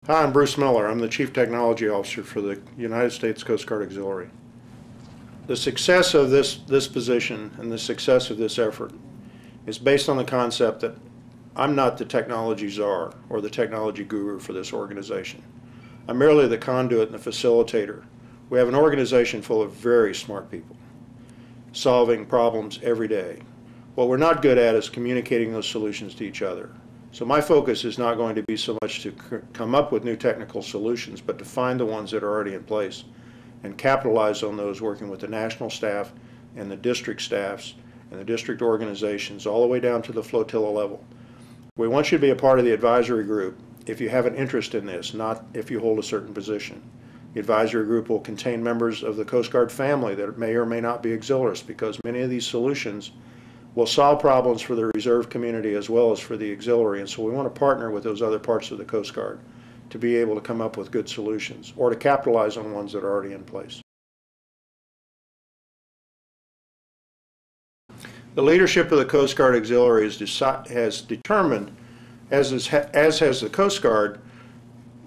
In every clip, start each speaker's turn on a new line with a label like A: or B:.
A: Hi, I'm Bruce Miller. I'm the Chief Technology Officer for the United States Coast Guard Auxiliary. The success of this position and the success of this effort is based on the concept that I'm not the technology czar or the technology guru for this organization. I'm merely the conduit and the facilitator. We have an organization full of very smart people solving problems every day. What we're not good at is communicating those solutions to each other. So my focus is not going to be so much to come up with new technical solutions, but to find the ones that are already in place and capitalize on those, working with the national staff and the district staffs and the district organizations all the way down to the flotilla level. We want you to be a part of the advisory group if you have an interest in this, not if you hold a certain position. The advisory group will contain members of the Coast Guard family that may or may not be auxiliaries, because many of these solutions will solve problems for the reserve community as well as for the auxiliary, and so we want to partner with those other parts of the Coast Guard to be able to come up with good solutions or to capitalize on ones that are already in place. The leadership of the Coast Guard Auxiliary has determined, as has the Coast Guard,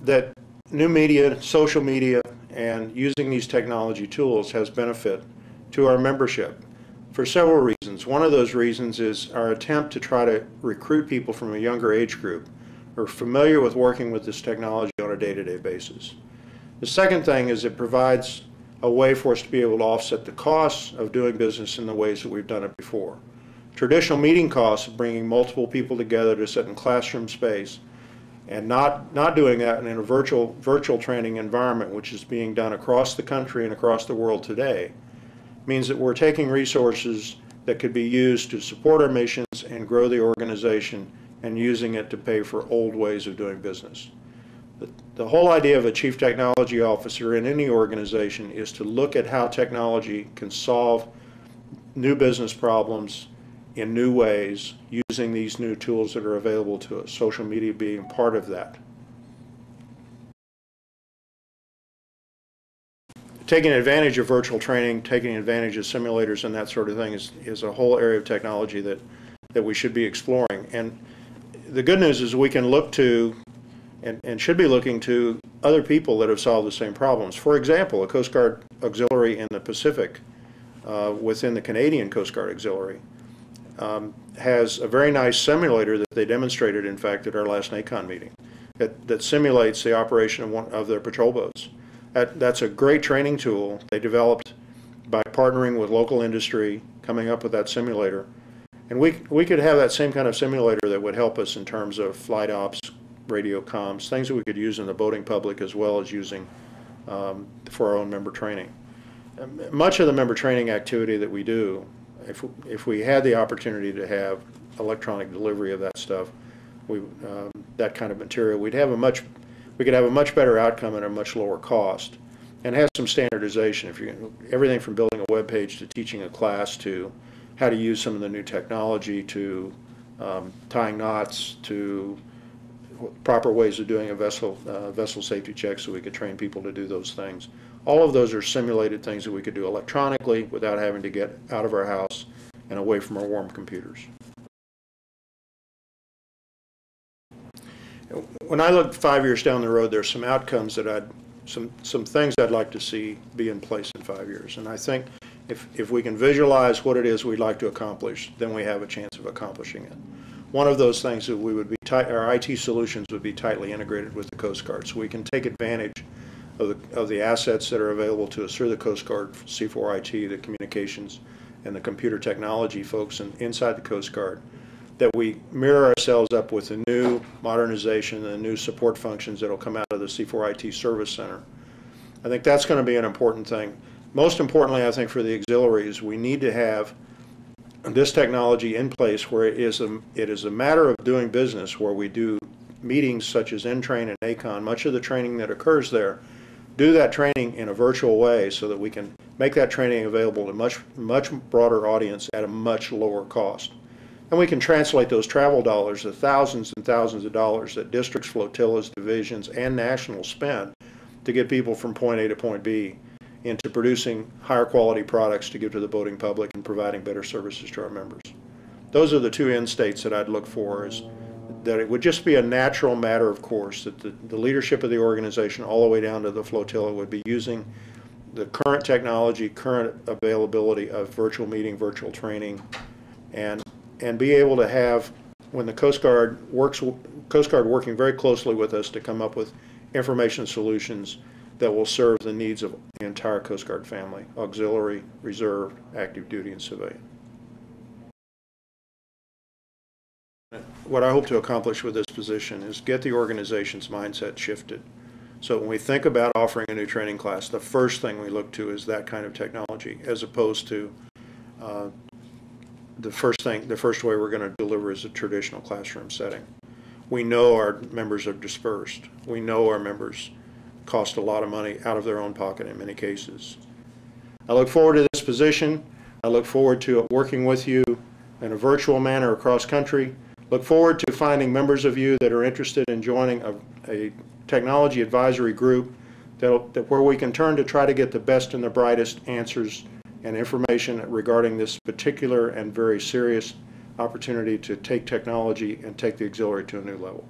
A: that new media, social media, and using these technology tools has benefit to our membership for several reasons. One of those reasons is our attempt to try to recruit people from a younger age group who are familiar with working with this technology on a day-to-day basis. The second thing is it provides a way for us to be able to offset the costs of doing business in the ways that we've done it before. Traditional meeting costs of bringing multiple people together to sit in classroom space and not doing that in a virtual training environment, which is being done across the country and across the world today, means that we're taking resources that could be used to support our missions and grow the organization and using it to pay for old ways of doing business. The whole idea of a chief technology officer in any organization is to look at how technology can solve new business problems in new ways using these new tools that are available to us, social media being part of that. Taking advantage of virtual training, taking advantage of simulators and that sort of thing is a whole area of technology that we should be exploring. And the good news is we can look to and should be looking to other people that have solved the same problems. For example, a Coast Guard Auxiliary in the Pacific within the Canadian Coast Guard Auxiliary has a very nice simulator that they demonstrated, in fact, at our last NACON meeting that simulates the operation of one of their patrol boats. That's a great training tool they developed by partnering with local industry, coming up with that simulator. And we could have that same kind of simulator that would help us in terms of flight ops, radio comms, things that we could use in the boating public as well as using for our own member training. Much of the member training activity that we do, if we had the opportunity to have electronic delivery of that stuff, that kind of material, we could have a much better outcome at a much lower cost, and have some standardization. Everything from building a web page to teaching a class to how to use some of the new technology to tying knots to proper ways of doing a vessel safety check so we could train people to do those things. All of those are simulated things that we could do electronically without having to get out of our house and away from our warm computers. When I look 5 years down the road, there's some outcomes that some things I'd like to see be in place in 5 years. And I think if we can visualize what it is we'd like to accomplish, then we have a chance of accomplishing it. One of those things that we would be our IT solutions would be tightly integrated with the Coast Guard, so we can take advantage of the assets that are available to us through the Coast Guard, C4IT, the communications, and the computer technology folks inside the Coast Guard, that we mirror ourselves up with the new modernization and the new support functions that will come out of the C4IT Service Center. I think that's going to be an important thing. Most importantly, I think for the auxiliaries, we need to have this technology in place where it is a matter of doing business, where we do meetings such as N-Train and NACON, much of the training that occurs there, do that training in a virtual way so that we can make that training available to much broader audience at a much lower cost. And we can translate those travel dollars, the thousands and thousands of dollars that districts, flotillas, divisions, and nationals spend to get people from point A to point B into producing higher quality products to give to the boating public and providing better services to our members. Those are the two end states that I'd look for, is that it would just be a natural matter of course that the leadership of the organization all the way down to the flotilla would be using the current technology, current availability of virtual meeting, virtual training, and be able to have, when the Coast Guard working very closely with us to come up with information solutions that will serve the needs of the entire Coast Guard family, auxiliary, reserve, active duty, and civilian. What I hope to accomplish with this position is get the organization's mindset shifted. So when we think about offering a new training class, the first thing we look to is that kind of technology, as opposed to the first way we're going to deliver is a traditional classroom setting. We know our members are dispersed. We know our members cost a lot of money out of their own pocket in many cases. I look forward to this position. I look forward to working with you in a virtual manner across country. Look forward to finding members of you that are interested in joining a technology advisory group where we can turn to try to get the best and the brightest answers and information regarding this particular and very serious opportunity to take technology and take the auxiliary to a new level.